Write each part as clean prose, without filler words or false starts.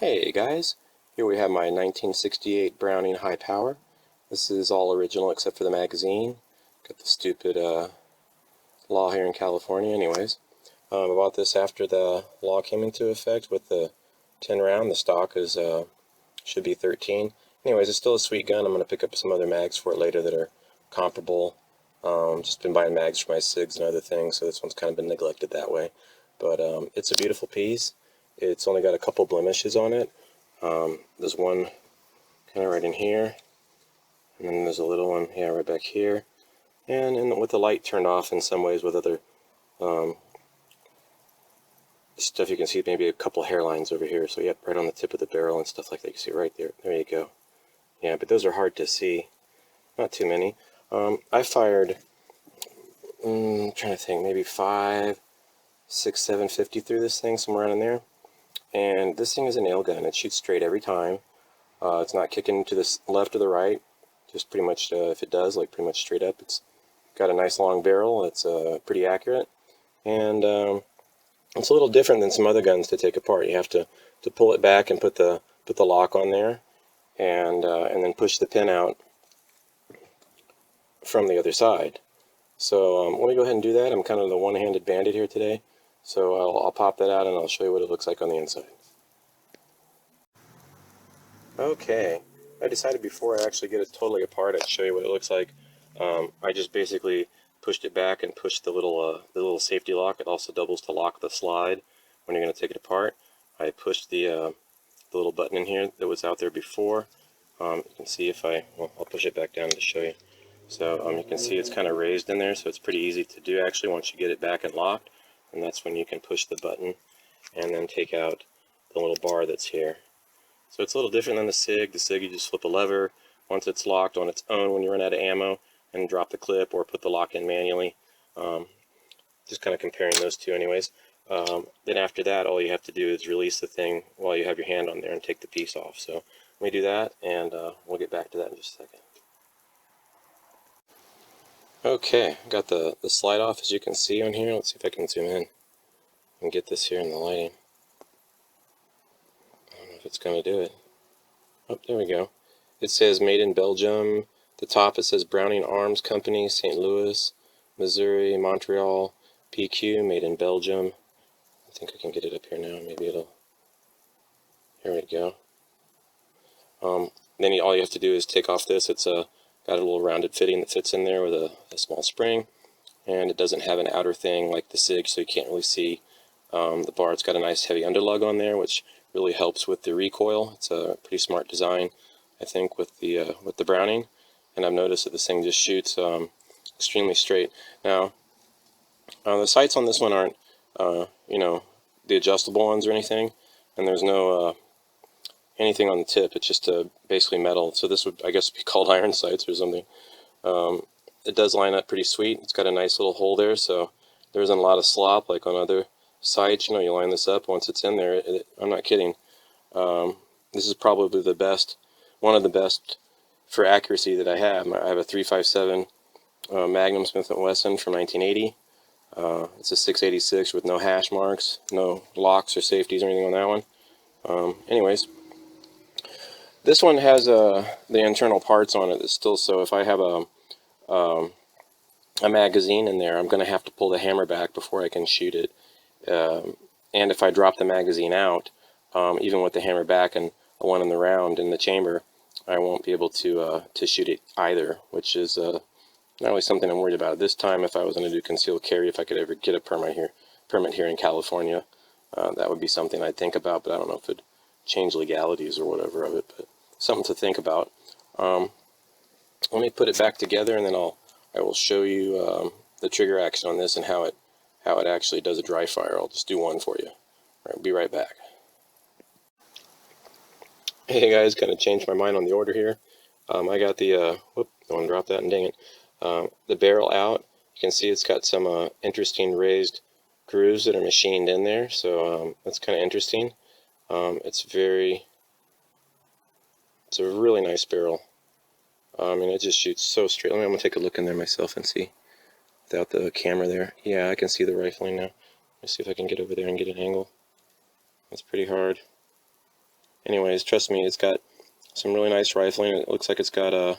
Hey guys, here we have my 1968 Browning High Power. This is all original except for the magazine. Got the stupid law here in California anyways. I bought this after the law came into effect with the 10 round. The stock is should be 13. Anyways, it's still a sweet gun. I'm going to pick up some other mags for it later that are comparable. Just been buying mags for my SIGs and other things, so this one's kind of been neglected that way. But it's a beautiful piece. It's only got a couple blemishes on it. There's one kind of right in here, and then there's a little one, yeah, right back here. And with the light turned off in some ways with other stuff, you can see maybe a couple hairlines over here. So, yep, right on the tip of the barrel and stuff like that. You can see right there. There you go. Yeah, but those are hard to see. Not too many. I fired, I'm trying to think, maybe 5, 6, 750 through this thing, somewhere around in there. And this thing is a nail gun. It shoots straight every time. It's not kicking to the left or the right. Just pretty much, if it does, like pretty much straight up. It's got a nice long barrel. It's pretty accurate. And it's a little different than some other guns to take apart. You have to pull it back and put the lock on there, and then push the pin out from the other side. So let me go ahead and do that. I'm kind of the one-handed bandit here today. So I'll pop that out and I'll show you what it looks like on the inside. Okay, I decided before I actually get it totally apart, I'd show you what it looks like. I just basically pushed it back and pushed the little safety lock. It also doubles to lock the slide when you're going to take it apart. I pushed the little button in here that was out there before. You can see if well, I'll push it back down to show you. So you can see it's kind of raised in there, so it's pretty easy to do actually once you get it back and locked. And that's when you can push the button and then take out the little bar that's here. So it's a little different than the SIG. The SIG, you just flip a lever once it's locked on its own when you run out of ammo and drop the clip or put the lock in manually. Just kind of comparing those two anyways. Then after that, all you have to do is release the thing while you have your hand on there and take the piece off. So let me do that, and we'll get back to that in just a second. Okay, got the slide off, as you can see on here. Let's see if I can zoom in and get this here in the lighting. I don't know if it's going to do it. Oh, there we go. It says made in Belgium. The top, it says Browning Arms Company, St. Louis, Missouri, Montreal, PQ, made in Belgium. I think I can get it up here now. Maybe it'll... Here we go. Then all you have to do is take off this. It's got a little rounded fitting that fits in there with a small spring, and it doesn't have an outer thing like the SIG, so you can't really see the bar. It's got a nice heavy underlug on there, which really helps with the recoil. It's a pretty smart design, I think, with the Browning. And I've noticed that this thing just shoots extremely straight. Now, the sights on this one aren't, you know, the adjustable ones or anything, and there's no anything on the tip. It's just basically metal. So this would, I guess, be called iron sights or something. It does line up pretty sweet. It's got a nice little hole there, so there isn't a lot of slop like on other sights. You know, you line this up once it's in there. I'm not kidding. This is probably the best, one of the best for accuracy that I have. I have a 357 Magnum Smith & Wesson from 1980. It's a 686 with no hash marks, no locks or safeties or anything on that one. Anyways, this one has the internal parts on it. It's still, so if I have a magazine in there, I'm going to have to pull the hammer back before I can shoot it. And if I drop the magazine out, even with the hammer back and the one in the round in the chamber, I won't be able to shoot it either, which is not really something I'm worried about. This time, if I was going to do concealed carry, if I could ever get a permit here in California, that would be something I'd think about, but I don't know if it'd change legalities or whatever of it, but something to think about. Let me put it back together, and then I will show you the trigger action on this and how it actually does a dry fire. I'll just do one for you. All right, be right back. Hey guys, kind of changed my mind on the order here. I got the whoop, I want to drop that and dang it. The barrel out. You can see it's got some interesting raised grooves that are machined in there, so that's kind of interesting. It's a really nice barrel. I mean, it just shoots so straight. I'm going to take a look in there myself and see without the camera there. Yeah, I can see the rifling now. Let's see if I can get over there and get an angle. That's pretty hard. anyways, trust me, it's got some really nice rifling. It looks like it's got a,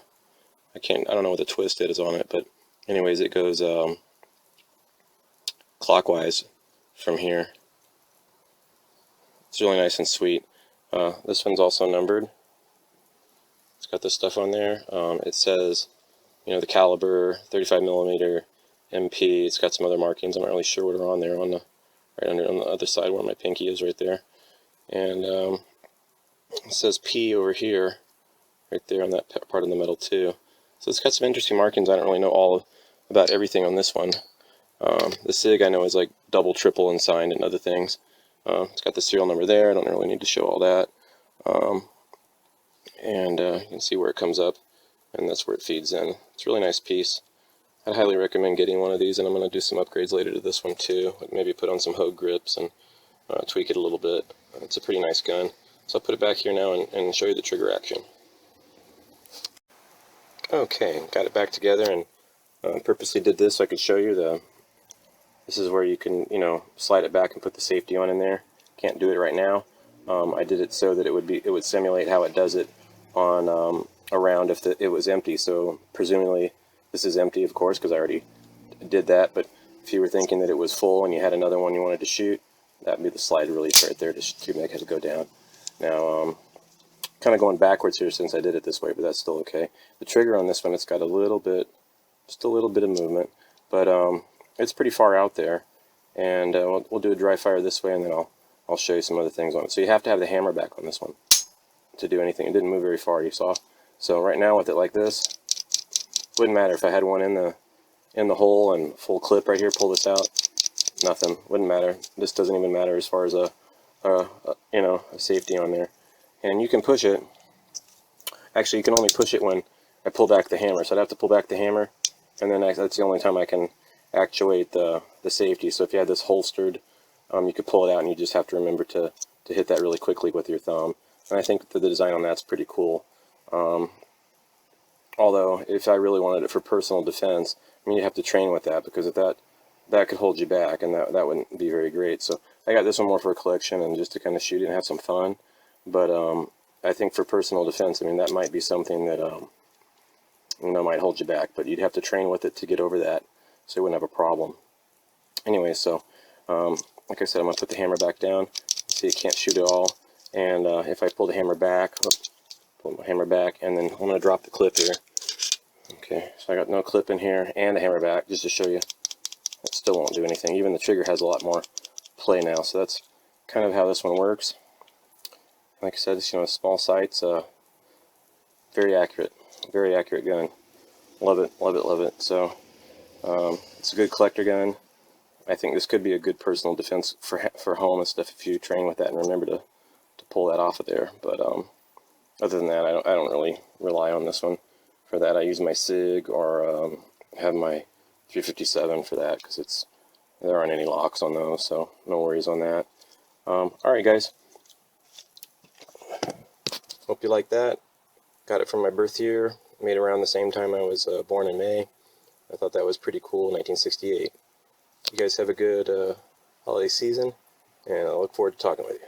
I don't know what the twist is on it, but anyways, it goes clockwise from here. It's really nice and sweet. This one's also numbered. It's got this stuff on there. It says, you know, the caliber, 35 millimeter MP. It's got some other markings. I'm not really sure what are on there. On the right under on the other side where my pinky is, right there. And it says P over here, right there on that part of the metal too. So it's got some interesting markings. I don't really know all about everything on this one. The SIG I know is like double, triple, and signed and other things. It's got the serial number there. I don't really need to show all that. You can see where it comes up, and that's where it feeds in. It's a really nice piece. I'd highly recommend getting one of these, and I'm going to do some upgrades later to this one too. Maybe put on some Hogue grips and tweak it a little bit. It's a pretty nice gun. So I'll put it back here now and show you the trigger action. Okay, got it back together, and purposely did this so I could show you this is where you can, you know, slide it back and put the safety on in there. Can't do it right now. I did it so that it would simulate how it does it on a round if it was empty. So presumably this is empty, of course, because I already did that. But if you were thinking that it was full and you had another one you wanted to shoot, that'd be the slide release right there to make it go down. Now, kind of going backwards here since I did it this way, but that's still okay. The trigger on this one, it's got a little bit, just a little bit of movement, but it's pretty far out there. And we'll do a dry fire this way, and then I'll show you some other things on it. So you have to have the hammer back on this one to do anything. It didn't move very far, you saw. So right now with it like this, wouldn't matter if I had one in the hole and full clip right here, pull this out, nothing, wouldn't matter. This doesn't even matter as far as a you know, a safety on there. And you can push it. Actually, you can only push it when I pull back the hammer. So I'd have to pull back the hammer, and then that's the only time I can actuate the safety. So if you had this holstered, you could pull it out, and you just have to remember to hit that really quickly with your thumb. And I think the design on that's pretty cool. Although, if I really wanted it for personal defense, I mean, you have to train with that, because if that could hold you back, and that wouldn't be very great. So I got this one more for a collection and just to kind of shoot it and have some fun. But I think for personal defense, I mean, that might be something that you know, might hold you back. But you'd have to train with it to get over that, so you wouldn't have a problem. Anyway, so like I said, I'm going to put the hammer back down. See, it can't shoot at all. And if I pull the hammer back, pull my hammer back, and then I'm going to drop the clip here. Okay, so I got no clip in here and a hammer back, just to show you. It still won't do anything. Even the trigger has a lot more play now, so that's kind of how this one works. Like I said, it's, you know, small sights, very accurate gun. Love it, love it, love it. So it's a good collector gun. I think this could be a good personal defense for home and stuff if you train with that and remember to pull that off of there. But other than that, I don't really rely on this one for that. I use my SIG or have my 357 for that, because there aren't any locks on those, so no worries on that. Alright guys, hope you like that. Got it from my birth year, made around the same time I was born in May. I thought that was pretty cool, 1968. You guys have a good holiday season, and I look forward to talking with you.